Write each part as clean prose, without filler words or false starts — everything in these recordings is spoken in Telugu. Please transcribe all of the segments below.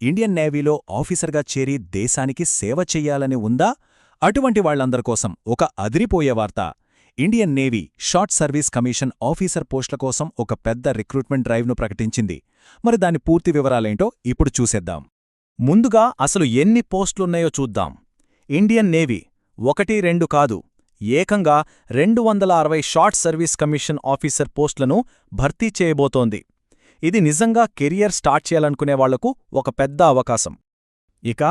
ఇండియన్ నేవీలో ఆఫీసర్గా చేరి దేశానికి సేవ చెయ్యాలని ఉందా? అటువంటి వాళ్లందరికోసం ఒక అదిరిపోయే వార్త. Indian navy short service commission officer పోస్టుల కోసం ఒక పెద్ద రిక్రూట్మెంట్ డ్రైవ్ను ప్రకటించింది. మరి దాని పూర్తి వివరాలేంటో ఇప్పుడు చూసేద్దాం. ముందుగా అసలు ఎన్ని పోస్టులున్నాయో చూద్దాం. ఇండియన్ నేవీ 1-2 కాదు, ఏకంగా 260 షార్ట్ సర్వీస్ కమిషన్ ఆఫీసర్ పోస్టులను భర్తీ చేయబోతోంది. ఇది నిజంగా కెరియర్ స్టార్ట్ చేయాలనుకునే వాళ్లకు ఒక పెద్ద అవకాశం. ఇక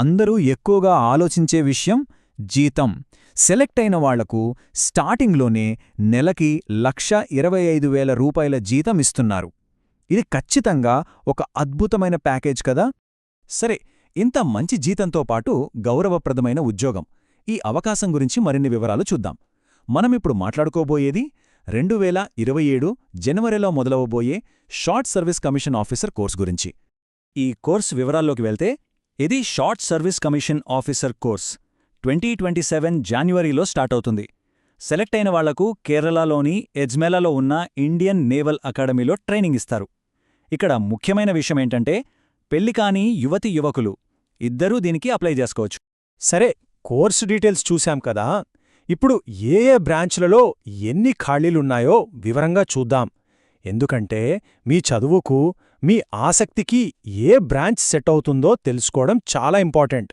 అందరూ ఎక్కువగా ఆలోచించే విషయం జీతం. సెలెక్ట్ అయిన వాళ్లకు స్టార్టింగ్లోనే నెలకి ₹1,25,000 జీతం ఇస్తున్నారు. ఇది ఖచ్చితంగా ఒక అద్భుతమైన ప్యాకేజ్ కదా. సరే, ఇంత మంచి జీతంతో పాటు గౌరవప్రదమైన ఉద్యోగం. ఈ అవకాశం గురించి మరిన్ని వివరాలు చూద్దాం. మనమిప్పుడు మాట్లాడుకోబోయేది 2027 జనవరిలో మొదలవబోయే short service commission officer course గురించి. ఈ కోర్స్ వివరాల్లోకి వెళ్తే, ఇది short service commission officer course 2027 జాన్యువరిలో స్టార్ట్ అవుతుంది. సెలెక్ట్ అయిన వాళ్లకు కేరళలోని ఎజ్మెలలో ఉన్న ఇండియన్ నేవల్ అకాడమీలో ట్రైనింగ్ ఇస్తారు. ఇక్కడ ముఖ్యమైన విషయమేంటంటే, పెళ్లికాని యువతి యువకులు ఇద్దరూ దీనికి అప్లై చేసుకోవచ్చు. సరే, కోర్సు డీటెయిల్స్ చూశాం కదా. ఇప్పుడు ఏ ఏ బ్రాంచ్లలో ఎన్ని ఖాళీలున్నాయో వివరంగా చూద్దాం. ఎందుకంటే మీ చదువుకు, మీ ఆసక్తికి ఏ బ్రాంచ్ సెట్ అవుతుందో తెలుసుకోవడం చాలా ఇంపార్టెంట్.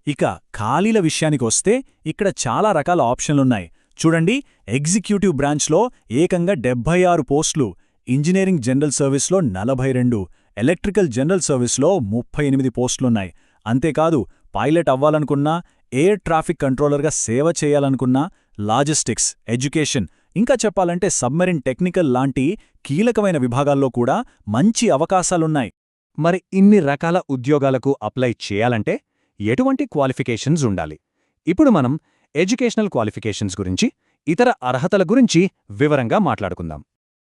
ఇక ఖాళీల విషయానికొస్తే ఇక్కడ చాలా రకాల ఆప్షన్లున్నాయి. చూడండి, ఎగ్జిక్యూటివ్ బ్రాంచ్లో ఏకంగా 76 పోస్టులు, ఇంజనీరింగ్ జనరల్ సర్వీస్లో 42, ఎలక్ట్రికల్ జనరల్ సర్వీస్లో 38 పోస్టులున్నాయి. అంతేకాదు, పైలట్ అవ్వాలనుకున్నా, ఎయిర్ ట్రాఫిక్ కంట్రోలర్గా సేవ చేయాలనుకున్నా, లాజిస్టిక్స్, ఎడ్యుకేషన్, ఇంకా చెప్పాలంటే సబ్మెరిన్ టెక్నికల్ లాంటి కీలకమైన విభాగాల్లో కూడా మంచి అవకాశాలున్నాయి. మరి ఇన్ని రకాల ఉద్యోగాలకు అప్లై చేయాలంటే ఎటువంటి క్వాలిఫికేషన్స్ ఉండాలి? ఇప్పుడు మనం ఎడ్యుకేషనల్ క్వాలిఫికేషన్స్ గురించి, ఇతర అర్హతల గురించి వివరంగా మాట్లాడుకుందాం.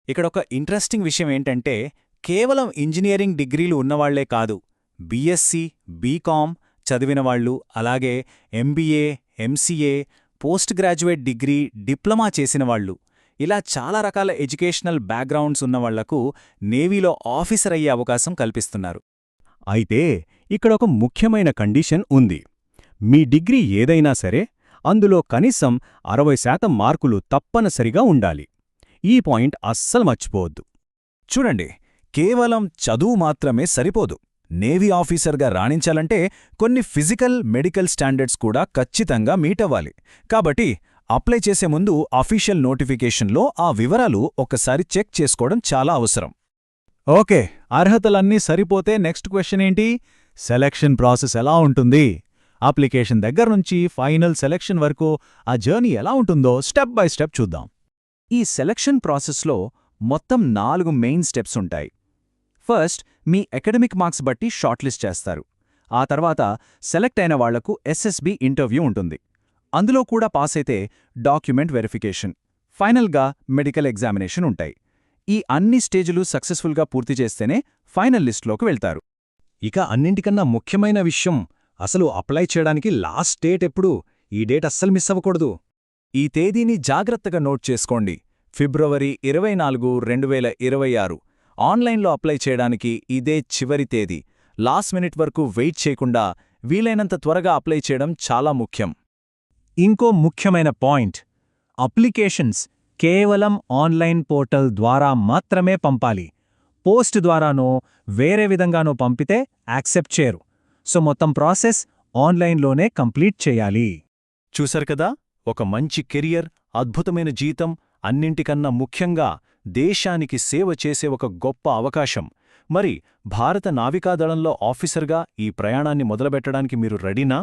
ఇక్కడొక ఇంట్రెస్టింగ్ విషయమేంటంటే, కేవలం ఇంజనీరింగ్ డిగ్రీలు ఉన్నవాళ్లే కాదు, బీఎస్సీ, బీకామ్ చదివినవాళ్లు, అలాగే MBA, MCA, post graduate degree, diploma చేసినవాళ్లు, ఇలా చాలా రకాల ఎడ్యుకేషనల్ బ్యాక్గ్రౌండ్స్ ఉన్నవాళ్లకు నేవీలో ఆఫీసర్ అయ్యే అవకాశం కల్పిస్తున్నారు. అయితే ఇక్కడొక ముఖ్యమైన కండిషన్ ఉంది. మీ డిగ్రీ ఏదైనా సరే, అందులో కనీసం 60% మార్కులు తప్పనిసరిగా ఉండాలి. ఈ పాయింట్ అస్సలు మర్చిపోవద్దు. చూడండి, కేవలం చదువు మాత్రమే సరిపోదు. నేవీ ఆఫీసర్గా రాణించాలంటే కొన్ని ఫిజికల్, మెడికల్ స్టాండర్డ్స్ కూడా ఖచ్చితంగా మీట్ అవ్వాలి. కాబట్టి అప్లై చేసే ముందు అఫీషియల్ నోటిఫికేషన్లో ఆ వివరాలు ఒక్కసారి చెక్ చేసుకోవడం చాలా అవసరం. ఓకే, అర్హతలన్నీ సరిపోతే నెక్స్ట్ క్వశ్చన్ ఏంటి? సెలక్షన్ ప్రాసెస్ ఎలా ఉంటుంది? అప్లికేషన్ దగ్గర్నుంచి ఫైనల్ సెలక్షన్ వరకు ఆ జర్నీ ఎలా ఉంటుందో స్టెప్ బై స్టెప్ చూద్దాం. ఈ సెలక్షన్ ప్రాసెస్లో మొత్తం 4 మెయిన్ స్టెప్స్ ఉంటాయి. ఫస్ట్, మీ అకాడమిక్ మార్క్స్ బట్టి షార్ట్ లిస్ట్ చేస్తారు. ఆ తర్వాత సెలెక్ట్ అయిన వాళ్లకు ఎస్ఎస్బి ఇంటర్వ్యూ ఉంటుంది. అందులో కూడా పాస్ అయితే డాక్యుమెంట్ వెరిఫికేషన్, ఫైనల్గా మెడికల్ ఎగ్జామినేషన్ ఉంటాయి. ఈ అన్ని స్టేజులు సక్సెస్ఫుల్గా పూర్తి చేస్తేనే ఫైనల్ లిస్టులోకి వెళ్తారు. ఇక అన్నింటికన్నా ముఖ్యమైన విషయం, అసలు అప్లై చేయడానికి లాస్ట్ డేట్ ఎప్పుడు? ఈ డేట్ అస్సలు మిస్ అవ్వకూడదు. ఈ తేదీని జాగ్రత్తగా నోట్ చేసుకోండి. ఫిబ్రవరి 24, 2026. ఆన్లైన్లో అప్లై చేయడానికి ఇదే చివరి తేదీ. లాస్ట్ మినిట్ వరకు వెయిట్ చేయకుండా వీలైనంత త్వరగా అప్లై చేయడం చాలా ముఖ్యం. ఇంకో ముఖ్యమైన పాయింట్, అప్లికేషన్స్ కేవలం ఆన్లైన్ పోర్టల్ ద్వారా మాత్రమే పంపాలి. పోస్ట్ ద్వారానో వేరే విధంగానో పంపితే యాక్సెప్ట్ చేయరు. సో మొత్తం ప్రాసెస్ ఆన్లైన్లోనే కంప్లీట్ చేయాలి. చూశారు కదా, ఒక మంచి కెరియర్, అద్భుతమైన జీతం, అన్నింటికన్నా ముఖ్యంగా దేశానికి సేవ చేసే ఒక గొప్ప అవకాశం. మరి భారత నావికాదళంలో ఆఫీసర్గా ఈ ప్రయాణాన్ని మొదలుపెట్టడానికి మీరు రెడీనా?